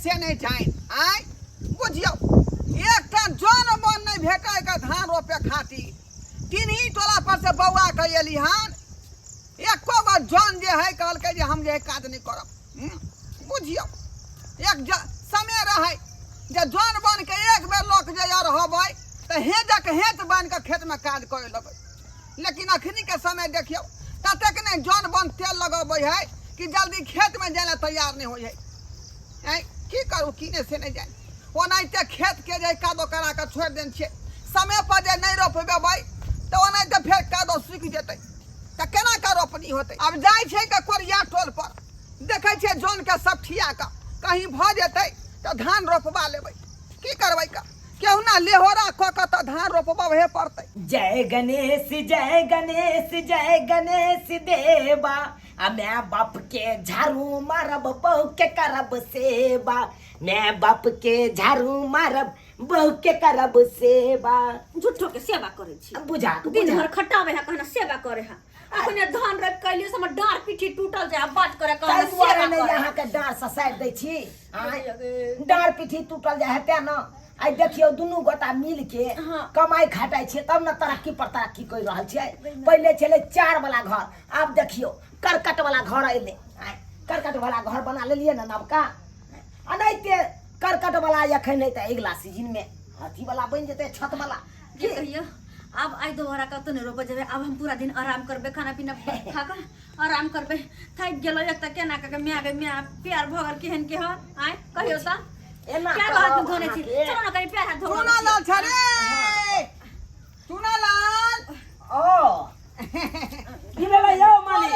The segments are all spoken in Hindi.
से नहीं जाए आय बुझियो एक जन मन नहीं भेटे का धान रोपे खातिर तीन ही टोला पर से बौआ के एली हन एको गो जन जे है कहल जे हम जे काज नहीं करब बुझियो एक समय रहे जे जन बन के एक बेर लोक जे रहबै तो हेजक हेत बन के खेत में काज कर लेबै लेकिन अखनी के समय देखियो ततेक नहीं जन बन तेल लगबै है कि जल्दी खेत में जाए तैयार नहीं हो है की करू की नहीं से नहीं जाए ओनाहिते खेत के जे कादो करा के छोड़ देन छे समय पर जे नहीं रोपबै तो ओनाहिते फेर कादो सूख जेतै तो केना का रोपनी होतै अब जाय छै के कोरिया टोल पर देखै छै जन के सब ठिया का कहीं भ जेतै तो धान रोपबा लेबै की करबै का केहू ना लेहोरा क के तो धान रोपबे पड़तै जय गणेश देवा मैं बाप के झाड़ू मारब बहू के करब सेवा मैं बाप के झाड़ू मारब बहू के करब सेवा झूठो के सेवा करे छी बुझा दिन भर खटावे है कहना सेवा करे है अखने धान रख कैलियो से हमर डार पीठी टूटल जाय बात करे कहना सेवा नहीं करे यहाँ के डार ससाइड दै छी डार पीठी टूटल जाय हेते न आई देखियो दुनू गोटा मिल के कमाई खटाई छे तब न तरक्की पर तरक्की कर रहल छे पहले चले 4 वाला घर अब देखियो करकट वाला घर अइले करकट वाला घर बना लेलिए न नवका अनैते करकट वाला एखन नहीं त अगला सीजन में हाथी वाला बन जेते छत वाला की कहियो अब आई दोबारा कत नहीं रोप जेबे अब हम पूरा दिन आराम करबे खाना पीना खा कर आराम करबे थक गेलो एक त केना के मैं प्यार भगर केहन के ह आय कहियो त एना क्या बात में धोने छी चलो ना कहीं प्यार हाथ धो सुना लाल छरे सुना लाल ओ की भेलै यौ मालिक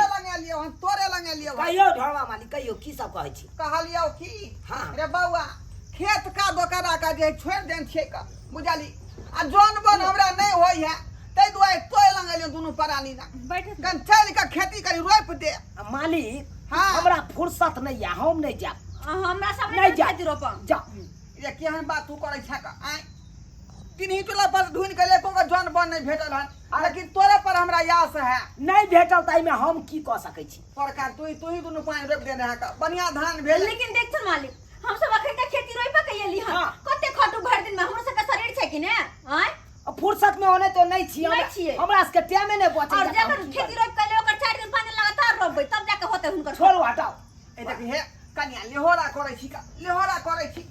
तोरे लंगे लियो कहियो ढोवा मालिक कहियो की सब कहै छी कहलियो की हाँ। रे बौआ खेत का दोकरा का जे छोड़ देन छे का बुझाली आ जौन बन हमरा नहीं होई है तै दुआरे तोय लंगे लियो दुनु परानी ना बैठे कन चल के खेती करी रोप दे मालिक हाँ। हमरा फुर्सत नहीं है हम नहीं जा हमरा सब नहीं नहीं जा खेती रोप जा ये केहन बात तू करे छ का आय तीनही टोला पर ढूंढ के ले को जौन बन नहीं भेटल हन लेकिन तोरे पर हमरा यास है नहीं भेटल ताई में हम की कह सकै छी सरकार तू ही दुनु पानी रोप देने है का बढ़िया धान भेल लेकिन देख छ मालिक हम सब अखन के खेती रोइबा के एली हन हाँ। कते खटू भर दिन में हमरो सब के शरीर छै कि ने आय फुर्सत में होने तो नहीं छी नहीं छिए। हमरा के टाइम नहीं बचे और जब खेती रोप के ले ओकर 4 दिन पानी लगातार रोपबै तब जाके होते हुनकर छोड़ो हटाओ ए देखी हे कन्या लेहोरा करे छी का लेहोरा करे छी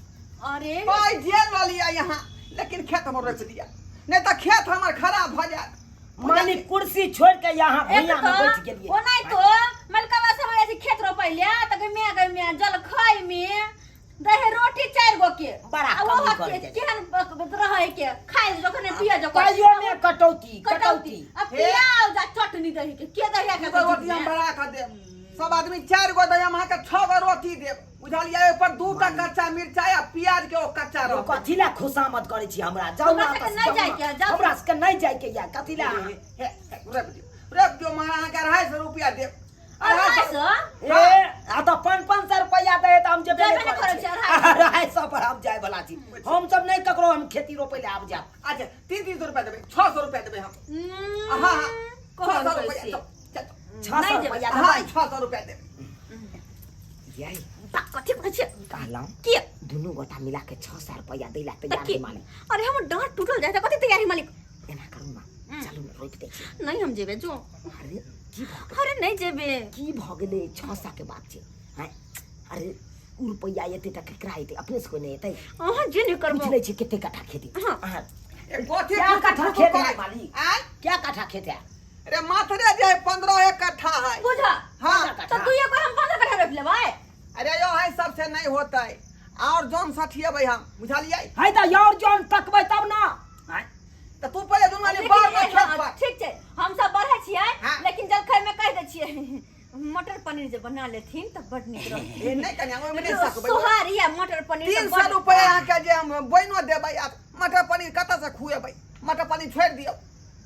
अरे कोई जेल वाली है यहाँ लेकिन खेत में रोप दिया नहीं तो खेत हमार खराब हो जाए मालिक कुर्सी छोड़ के यहाँ एक भैया में बैठ तो गेलिए ओ नहीं तो मलकवा समय ऐसे खेत रोपैले त गमे जल खाई में दहे रोटी 4 गो के बड़ा आ कमी वो कर दे केहन रहे के खाए जखने पिया जको कहियो में कटौती अब पियाओ जा चटनी दही के दहिया के रोटी हम बड़ा कर दे सब आदमी 4 गो दे हम के 6 गो रोटी दे बुझलिए ऊपर 2 टा कच्चा मिर्चाई आ प्याज के ओ कच्चा रह कथिला खुशामत करे छी हमरा जाऊ ना हमरा सबके नहीं जाय के, जाऊ। हमरा के नहीं जाय के या कथिला रोप दियो महाराज के 250 रुपया दे ए आ तो 500 रुपया दे त हम जेबे जेबे नहीं नहीं करे करे छी 250 पर हम जाय वाला छी हम सब नहीं ककरो हम खेती रोपे ले आब जा अच्छा 300 रुपया देबे 600 रुपया देबे हम हां हां 600 रुपया 600 रुपया हां दे 600 रुपया देबे यही कथि कहै छै कहलौ के दुनू गोटा मिला के 600 रुपया दैला तैयार है मालिक अरे हम डांट टूटल जाय त कथि तैयारी मालिक एना करू ना चलू ना रोप दे छी नहीं हम जेबे जो अरे की भ अरे नहीं जेबे की भ गेलै 600 के बात छै हैं अरे उ रुपया एते त केकरा एते अपने से कोई नहीं एतै हां जे नहीं करबो पूछ ले छी कते कट्ठा खेती हाँ। गोठी क्या कट्ठा खेत है मालिक आय क्या कट्ठा खेत है अरे माथरे जे 15 एक कट्ठा है बुझा हां तो तू ये कोई हम 15 कट्ठा रोप लेबै अरे यो है सबसे नहीं होता है और जौन सठिएबै हम बुझलिए है त और जौन तकबै तब ना तो तू पहले दुनू वाली बार में खेत पर ठीक छै हम सब बढ़े छियै हाँ। लेकिन जलखै में कह दे छियै मटर पनीर जे बना लेथिन त बड नीक रहत ए नहीं कन्या ओइ में नहीं सकबै सोहारी या मटर पनीर 300 रुपया के जे हम बइनो देबै आ मटर पनीर कत से खुएबै मटर पनीर छोड़ दियो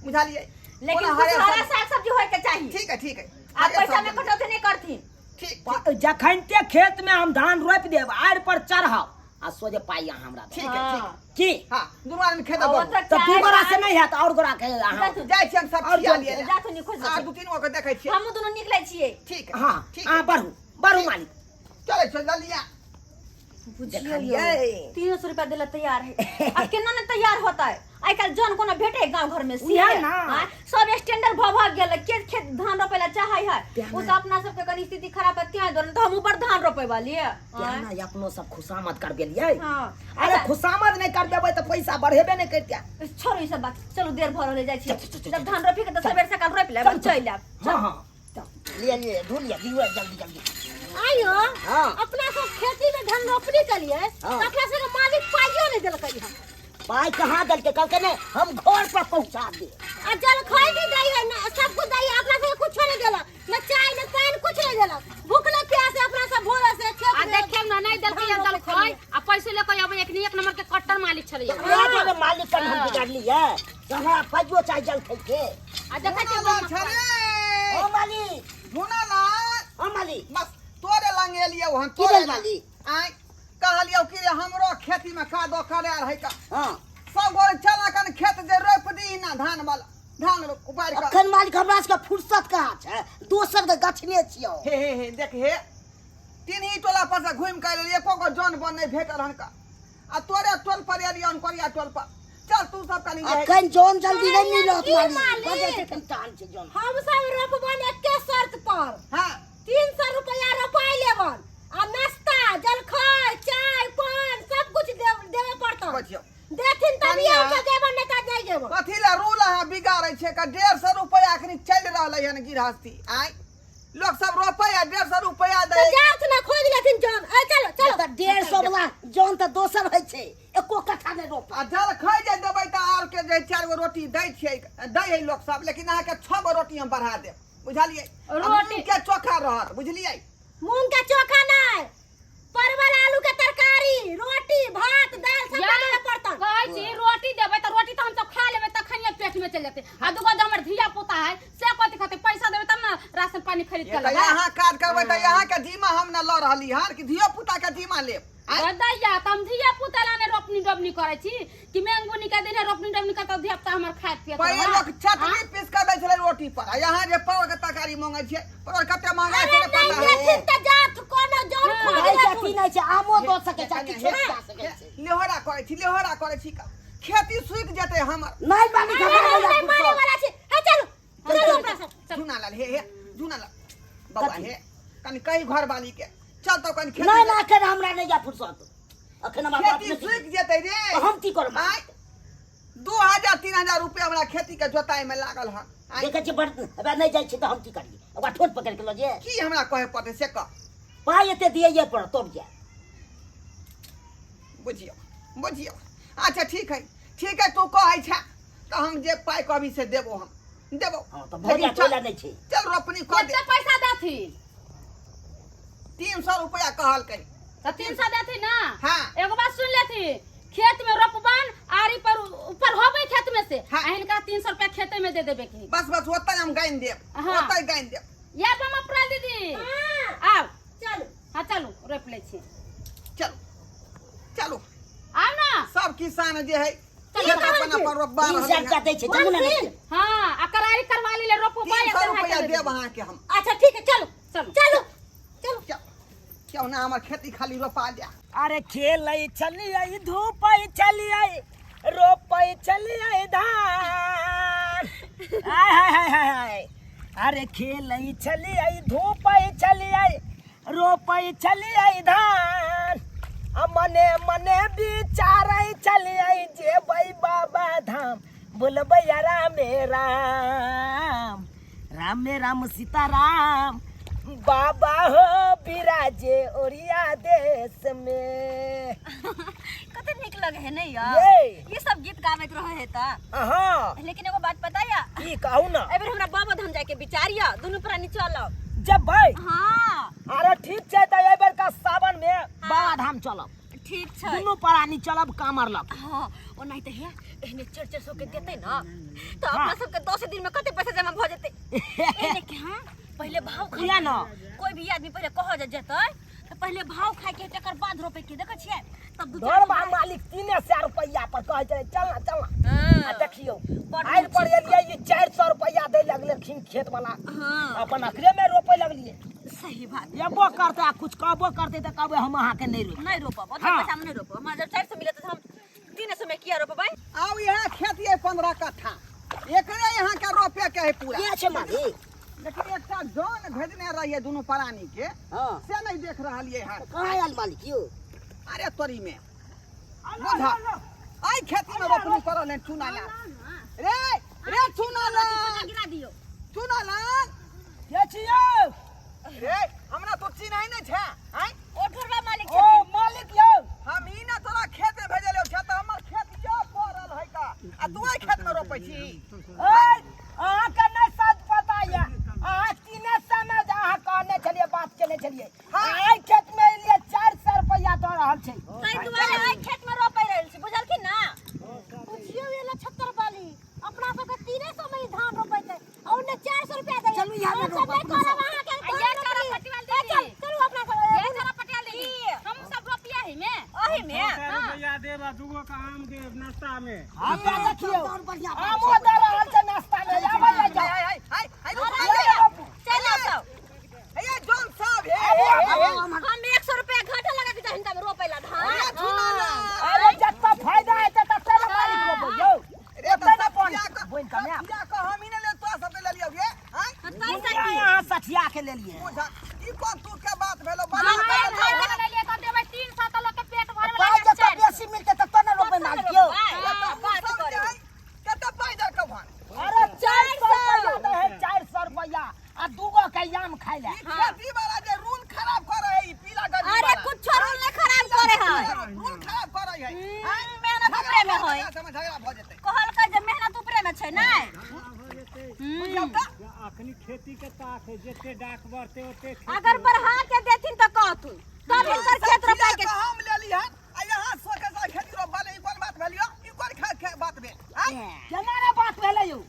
बुझलिए लेकिन हरा साग सब्जी होय के चाहिए ठीक है आ पैसा में कटौती नहीं करथिन ठीक जखनते खेत में हम धान रोप देब आड़ पर चढ़ाव आ सोजे पाई हमरा ठीक है की हां दुनू आदमी खेत और पर तो दू गोरा से नहीं हैत और गोरा के जाय छी हम सब और खिया जौन लिए जा तू निखोज आ दू तीन गो के देखै छी हम दोनों निकलै छियै ठीक है हां ठीक हां बढ़ू मालिक चले चल लिया देखलिए 300 रुपया दिला तैयार है। अब केना न तैयार होता है? आई काल जन कोनो भेटे गांव घर में उहे ना। सब स्टैंडर्ड भ गेल के खेत धान रोपेला चाहै है। वो तो अपना सब के कनी स्थिति खराब है त्या दरन तो हम ऊपर धान रोपे वाली है। क्या ना अपनो सब खुशामद कर गेलिए। हां अरे खुशामद नहीं कर देबै त पैसा बढ़ेबे नहीं करतिया। छोड़ो ई सब बात, चलो देर भर ले जाय छी। जब धान रोपी के त सबेर सकाल रोप लेब चल आब। हां हां ले ढूलिया दियो जल्दी जल्दी। आयो हां अपना सब खेती में धान रोपनी के लिए हाँ। अपना सब के मालिक पाइयो नहीं देलकै हम। पाई कहां दलके कहलके ने हम घर पर पहुंचा दे। आ जल खाई भी दई है ना सब कुछ दई अपना सब कुछ नहीं देला न चाय न पानी कुछ नहीं देला। भूखले प्यासे अपना सब भोरे से खेत आ देखे ना नहीं देलकै या जल खाय आ पैसे लेके अब एक नंबर के कट्टर मालिक छलै। या जो मालिक का हम बिगाड़ लिए जहां पाइयो चाय जल खाई के। आ देखे धुना लाल छरे ओ मालिक धुना लाल ओ मालिक बस तोरे लंग एलिए वहां की तोरे रे मालिक। आई कहलियो कि हमरो खेती में कादो करे रहे का हां सब गोर चला कन खेत जे रोप दी ना धान वाला धान उपार कर। अखन मालिक हमरा के फुर्सत कहाँ छै? दोसर के गछने छियो। हे देख हे तीनही टोला पर से घूम के एको को जन बन नहीं भेटल हन का आ तोरे टोल पर एलियन कोरिया टोल पर चल तू सब कनी जाए। अखन जोन जल्दी नहीं मिलत की मालिक मालिक? बजे से कंटान छै जोन। हम सब रोपबन एके शर्त पर हां 300 रुपया रोपाई लेबन आ नाश्ता जलखै चाय पान सब कुछ देवे पड़ता। बचियो देखिन तभी कन्या। हम जेबन नहीं का जाई जेबन। कथी ला रूल है बिगाड़े छे का 150 रुपया अखनी चल रहले हन गिरहस्ती आई लोग सब रुपया 150 रुपया तो दे जात ना खोज लेथिन जन। ए चलो चलो त 150 वाला जोन त दोसर होय छै एको कट्ठा नहीं रोप। आ जल खाई जे देबै त आर के जे 4 गो रोटी दै छियै दै है लोग सब लेकिन अहाँ के 6 गो रोटी हम बढ़ा देब बुझलिए। रोटी के चोखा रहत बुझलिए। मूंग का चोखा नहीं परवल आलू के तरकारी रोटी भात दाल सब देवे पड़ता। कहै छी रोटी देबै त रोटी त हम सब खा लेबै तखनिए पेट में चल जेतै। आ दुगो द हमर धिया पुता है से कथि खाते पैसा देबै तब ना राशन पानी खरीद के लेबै। यहाँ काज करबै त यहाँ के धीमा हम न ल रहली हन कि धियो पुता के धीमा लेब। दैया त हम धिया पुता ला ने रोपनी डोबनी करै छी कि मेंगबुनी के दिन रोपनी डोबनी करत धिया पुता हमर खात पियत। पहिले लोग चटनी पीस के दै छलै रोटी पर आ यहाँ जे परवल के तरकारी मांगे छै परवल कते महंगा छै अरे ने पता नहीं है। देथिन त जात कोनो जन खोज भाई लेथिन। की नहीं छै आमो दो सके छै कि खेत जा सके छै। लेहोरा करे छी का खेती सूख जेते हमर। नहीं मालिक हमरा नहीं नहीं माने वाला छी। ए चलो चलो अपना सब। धुना लाल हे धुना लाल बाबा हे कनी कही घर वाली के चल तो कनी खेती नहीं ना अखन हमरा नहीं जा फुर्सत। अखन हमरा बात खेती नहीं सूख जेते रे तो हम की करब? आय 2000-3000 रुपया हमरा खेती के जोताई में लागल हन। आय देखे छी बड़ अब नहीं जाय छी त हम की करिए? ओकरा ठोट पकड़ के ल जे की हमरा कहे पड़ते से कह पाई एते दिए ये पर तोड़ जाए। बुझियो अच्छा ठीक है तू कहै छ त हम जे पाई कहबी से देबो हम देबो। हां त भरिया चला नहीं छै। चल रोपनी कर दे कते पैसा देथी? 300 रुपया कहल कही त 300 देथी ना। हाँ। एगो बात सुन लेथी खेत में रोपबन आरी पर ऊपर होबै खेत में से हाँ। आ इनका 300 रुपया खेते में दे देबे की। बस ओतै हम गाइन देब हाँ। ओतै गाइन देब। या बम प्रा दीदी हां आओ चलो हां चलो रोप ले छी। चलो आओ ना। सब किसान जे है चलो, खेत अपन अपन रोपबा तीन रहल हजार दै छै तब ना नहीं। हां आ करारी करवा ले रोपो 300 रुपया देब अहाँ के हम। अच्छा ठीक है चलो चलो चलो चलो क्यों ना हमर खेती खाली रोपा जा। अरे खेलै चलिए धूपै चलिए रोपै चलिए धान हाय हाय हाय हाय। अरे खेलै चलिए धूपै चलिए रोपै चलिए धान आ मने मने विचारै चलिए जेबै बाबा धाम बोलबै रामे राम रामे राम सीताराम बाबा हो विराजे ओरिया देश में। कते निक लगे है नहीं यार ये। ये सब गीत गावत रहे है ता। हाँ लेकिन एगो बात पता या ई कहू ना एबर हमरा बाबा धाम जाके विचारिया दोनों प्राणी चलो। जब भाई हां अरे ठीक छै त एबर का सावन में बाबा धाम चलब ठीक छै। दुनू प्राणी चलब कामर लग। हां ओ नहीं त है एहने 400 के देते ना तो अपना सब के 10 दिन में कते पैसा जमा भ जेते। एने के हां पहले भाव किया खाया ना कोई भी आदमी पहले कह जेतै तो पहले भाव खाए के तकर बाद रोपे के देख छियै तब दू धर बा मालिक 300 रुपया पर कहे छै चलना चलना आ देखियो आइल पर एलिए ये 400 रुपया दे लगले खेत वाला हां अपन अखरे में रोपे लगलिए सही बात ये वो करते आ कुछ कहबो करते तो कहबे हम अहाँ के नहीं रोप नहीं रोपब हाँ। पैसा में नहीं रोपब हमरा जब 400 मिले तो हम 300 में किया रोपब भाई आओ यहाँ खेती है 15 कट्ठा एकरे यहाँ के रोपे के है पूरा ये छे मालिक लेकिन एकटा जौन भेजने रहिए दोनों प्राणी के हां से नहीं देख रहलिए है कहां आयल मालिक यो अरे तोरी में बुझा आई खेती में रोपनी करो ने चुना ला रे चुना ला गिरा दियो चुना ला ये छियो रे हमरा तो चिन्ह नहीं छे आई ओठरवा मालिक ओ मालिक यो हम ही ना तोरा खेत में भेजले छ त हमर खेत यो पड़ल है का आ तू आई खेत में रोपै छी ए अहाँ के नहीं सच पता ये अहाँ तीने समय अहाँ कहने छलिए बात केने छलिए आई खेत में लिए 400 रुपया दऽ रहल छै ताई दुआरे आई खेत में रोपै रहल छी बुझल की ना बुझियो ये 76 वाली अपना सब के 300 में धान रोपै छै और ने 400 रुपया दे चलू यहाँ में रोपब करब अहाँ के ये सारा पटियाल दे दी चलू अपना सब ये सारा पटियाल दे दी हम सब रोपिया ही में ओही में रुपया देबा दूगो का आम के नाश्ता में आप देखियो आमो दऽ रहल छै नाश्ता में आबै ले जाओ आई चलो सब ये जौन सब है हम 100 रुपया घाटा लगा के हिनका में रोपैला धान चुना ला अरे जत्ता फायदा है त तेरे मालिक रोपो यो रे एते न पानी का बोल का मैं या का हम ही ने ले तो सब ले लियो ये हां पैसा यहाँ सठिया के ले लिए बुझा ई कोन तू के बात भेलो हम बड़ा भाई ले लिए तो देबै 300 तो लोग के पेट भरे वाला पाँच जत्ता बेसी मिलते त तने रोपे मालिक यो बात करे कते पाई दर के भान अरे 400 रुपया दे है 400 रुपया आ दूगो के याम खाइ ले खेती वाला जे रूल खराब करे है ई पीला गड्डी अरे कुछ रूल नहीं खराब करे है रूल खराब करे है मेहनत ऊपरे में होय समय झगड़ा भ जेतै कहल का जे मेहनत ऊपरे में छै नै अखनी खेती के ताक है जते डाक बढ़ते ओते अगर बढ़ा के देथिन त कहतू तब हिनकर खेत रोपाय के हम ले ली है आ यहां सोके सा खेती रो बाले ई कोन बात भेलियो ई कोन खा बात भेल केना रे बात भेलै यो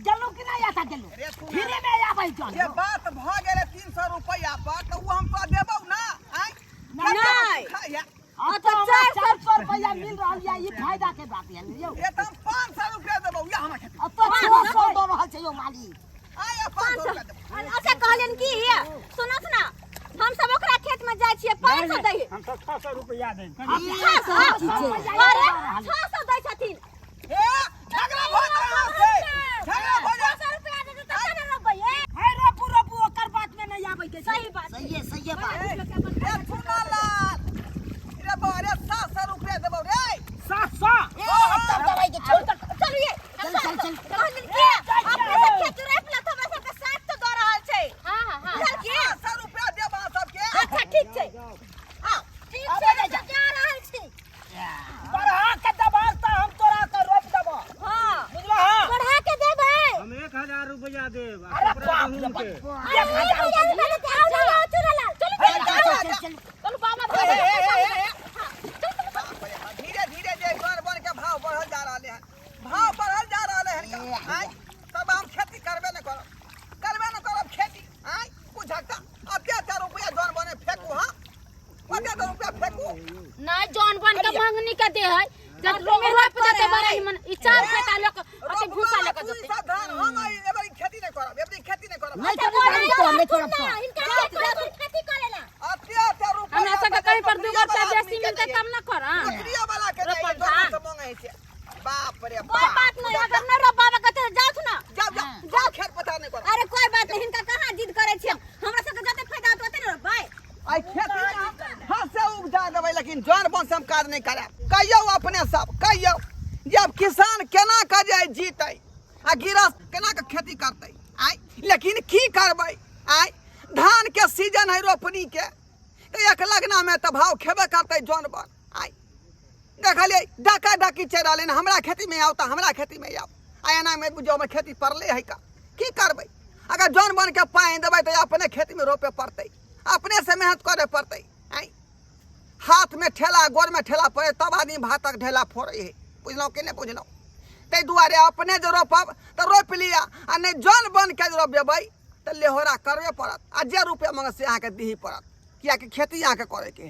जल्लू कि नहीं आता जल्लू अरे सुन फिरे में आबै ये जल बात भ गेले 300 रुपया पर तो वो हम तो देबौ ना आई नहीं। खाया आ तो 400 रुपया मिल रहल या ई फायदा के बात है यो ये तो हम 500 रुपया देबौ या हमरा खेती अब तो 600 दऽ रहल छै यो मालिक आय 500 रुपया देबौ अच्छा कहलियन की सुनत ना हम सब ओकरा खेत में जाय छियै 500 दै हम तो 600 रुपया दे 600 अरे 600 दै छथिन ए झगड़ा भ रहा है झगड़ा भ जा 600 रुपया दे त केना रोपै है रोपू रोपू ओकर बात में नहीं आबै के सही बात सही बात ए सुना ला रे बारे 700 रुपया देबौ रे 700 तब दवाई के छोड़ चलिए चल कहलिन की अपने सब खेत रोपला त हमरा सब के 7 तो द रहल छै हां हां हां बुझल की 700 रुपया देबा सबके अच्छा ठीक छै हां ठीक छै जा रहल छी बढ़ा के दबाल त हम तोरा के रोप देबो हां बुझलो हां बढ़ा के देबै हम 1000 रुपया देब अरे बाप रे बाप चल बाबा धीरे धीरे जे घर बन के भाव बढ़ल जा रहले है भाव बढ़ल जा रहले है आई तब हम खेती करबे न करब खेती आई बुझाता अब क्या रुपया जोन बने फेंकू हां क्या रुपया फेंकू नहीं जौन बन के मंगनी के दे है जब रोप देते बड़ा ही मन ई 4 फेटा लोग अति भूसा लेके जते सावधान हम आई एबरी खेती नहीं करब एबरी खेती नहीं करब नहीं करब इनका खेती करेला अत्या रुपया हमरा सब के कहीं पर 2 रुपया बेसी मिलते तब ना कर हां नौकरिया वाला के दे रोपल दोनों धान। से मांगे छै बाप रे कोई बात नहीं अगर न रोपावे कहते जाओ ना जाओ खेत पता नहीं करब अरे कोई बात नहीं इनका कहां जिद करे छी हमरा सब के जते फायदा होते न रोपाय आई खेती हाथ से उपजा देबै लेकिन जान बन से हम काज नहीं करब कहियो अपने सब कहियो जब किसान केना के जाय जीतै आ गिरस केना के खेती करतै आई लेकिन की करबै आई धान के सीजन है रोपनी के तो एक लगना में तो भाव खेबे करतै जान बन आई देखलिए डाका डाकी चल रहले हमरा खेती में आओ तो हमरा खेती में आओ आयना में बुझो में खेती पड़ले है का की करबै अगर जान बन के पानी देबै तो अपने खेती में रोपे पड़तै अपने से मेहनत करे पड़ते आई हाथ में ठेला गोर में ठेला पड़े तब आदमी भातक ढेला फोड़े है बुझलो कि नहीं बुझलो ते दुआरे अपने जो रोपब तो रोप लिया आ नहीं जन बन के जो रोपेबै तो लेहोरा करबे पड़त आ जे रुपया मंगे से अहाँ के दीही पड़त किया कि खेती अहाँ के करे के